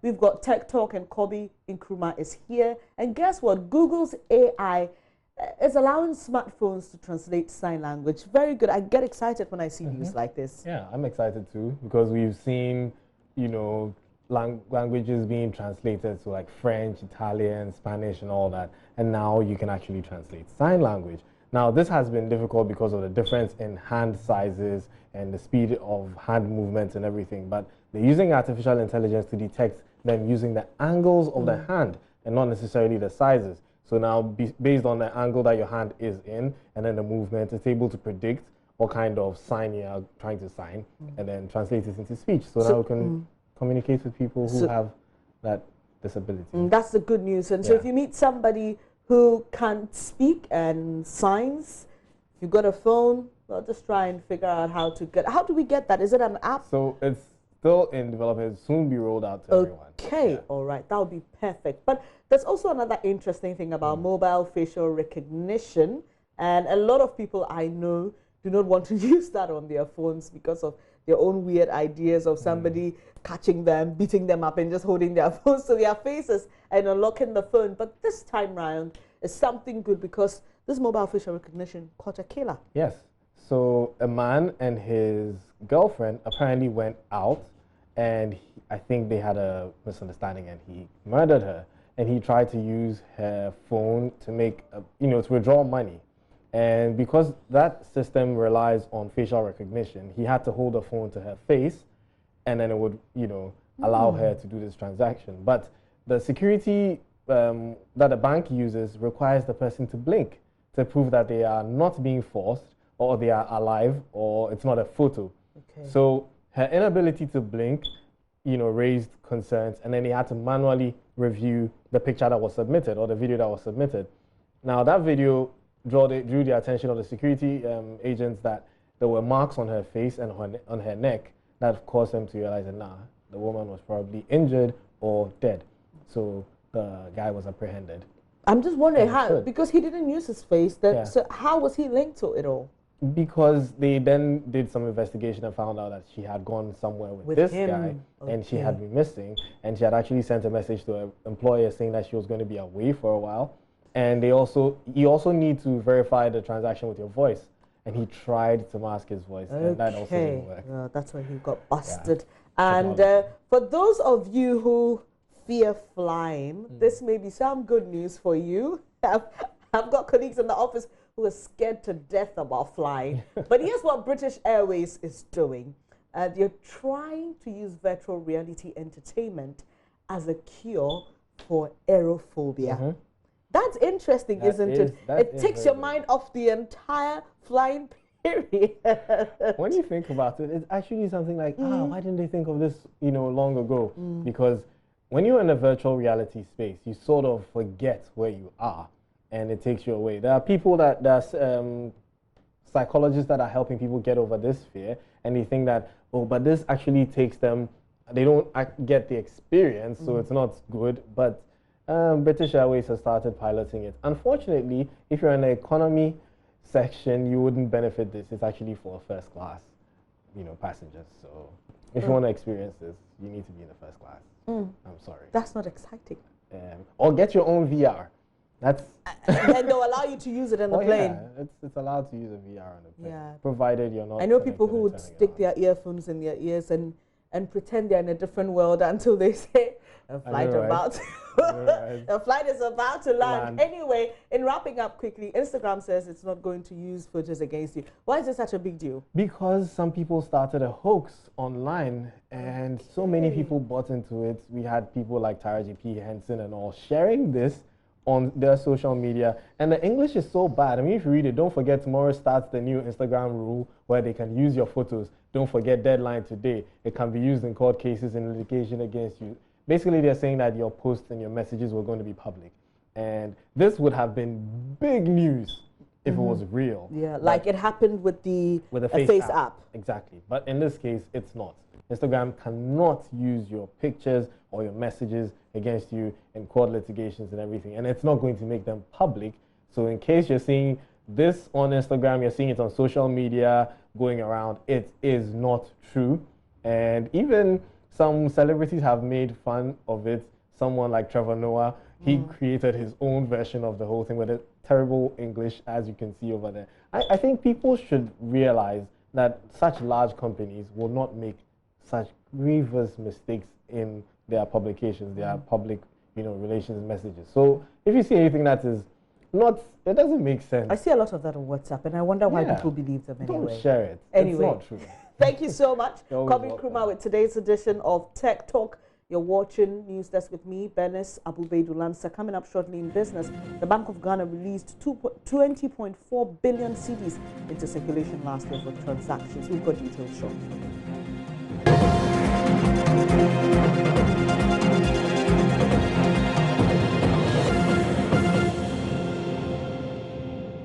We've got Tech Talk, and Kobe Nkrumah is here. And guess what? Google's AI is allowing smartphones to translate sign language. Very good. I get excited when I see news like this. Yeah, I'm excited too, because we've seen, you know, languages being translated to like French, Italian, Spanish, and all that. And now you can actually translate sign language. Now, this has been difficult because of the difference in hand sizes and the speed of hand movements and everything. But they're using artificial intelligence to detect them using the angles of the hand and not necessarily the sizes. So now, based on the angle that your hand is in and then the movement, it's able to predict what kind of sign you are trying to sign and then translate it into speech. So now we can communicate with people who have that disability. That's the good news. And so if you meet somebody who can't speak and signs, if you've got a phone, well, just try and figure out how to get. How do we get that? Is it an app? So it's still in development. It'll soon be rolled out to everyone. Okay, all right, that would be perfect. But there's also another interesting thing about mobile facial recognition, and a lot of people I know do not want to use that on their phones because of their own weird ideas of somebody catching them, beating them up, and just holding their phones to their faces and unlocking the phone. But this time round is something good because this mobile facial recognition caught a killer. Yes. So a man and his girlfriend apparently went out, and I think they had a misunderstanding, and he murdered her. And he tried to use her phone to make, to withdraw money. And because that system relies on facial recognition, he had to hold the phone to her face, and then it would, allow her to do this transaction. But the security that the bank uses requires the person to blink to prove that they are not being forced, or they are alive, or it's not a photo. Okay. So her inability to blink, raised concerns, and then he had to manually review the picture that was submitted or the video that was submitted. Now that video drew the attention of the security agents that there were marks on her face and on her neck that caused them to realize that the woman was probably injured or dead. So the guy was apprehended. I'm just wondering how, because he didn't use his face, so how was he linked to it all? Because they then did some investigation and found out that she had gone somewhere with this guy, and she had been missing, and she had actually sent a message to her employer saying that she was going to be away for a while. And you also need to verify the transaction with your voice. And he tried to mask his voice, and that also didn't work. That's why he got busted. Yeah. And for those of you who fear flying, this may be some good news for you. I've got colleagues in the office who are scared to death about flying. But here's what British Airways is doing. They're trying to use virtual reality entertainment as a cure for aerophobia. That's interesting, isn't it? It takes your mind off the entire flying period. When you think about it, it's actually something like, why didn't they think of this, long ago? Because when you're in a virtual reality space, you sort of forget where you are, and it takes you away. There are people psychologists that are helping people get over this fear, and they think that, but this actually takes them, they don't get the experience, so it's not good, but British Airways has started piloting it. Unfortunately, if you're in the economy section, you wouldn't benefit this. It's actually for first class, passengers. So if you want to experience this, you need to be in the first class. I'm sorry. That's not exciting. Or get your own VR. That's then they'll allow you to use it in the plane. Yeah, it's allowed to use a VR on the plane, provided you're not. I know people who would stick their earphones in their ears and pretend they're in a different world until they say a flight a flight is about to land. Anyway, in wrapping up quickly, Instagram says it's not going to use photos against you. Why is this such a big deal? Because some people started a hoax online, and so many people bought into it. We had people like Taraji P. Henson and all sharing this on their social media, and the English is so bad. I mean, if you read it, don't forget tomorrow starts the new Instagram rule where they can use your photos. Don't forget deadline today. It can be used in court cases and litigation against you. Basically, they're saying that your posts and your messages were going to be public, and this would have been big news if it was real. Yeah, like it happened with the Face app. Exactly, but in this case, it's not. Instagram cannot use your pictures or your messages against you in court litigations and everything, and it's not going to make them public. So in case you're seeing this on Instagram, you're seeing it on social media going around, it is not true. And even Some celebrities have made fun of it. Someone like Trevor Noah, he created his own version of the whole thing with a terrible English, as you can see over there. I think people should realize that such large companies will not make such grievous mistakes in their publications, their public, relations messages. So if you see anything that is not, it doesn't make sense. I see a lot of that on WhatsApp, and I wonder why people believe them anyway. Don't share it. Anyway. It's not true. Thank you so much. Coming Nkrumah with today's edition of Tech Talk. You're watching News Desk with me, Benis Abubeidu-Lansa. Coming up shortly in business, the Bank of Ghana released 20.4 billion cedis into circulation last year for transactions. We've got details shortly.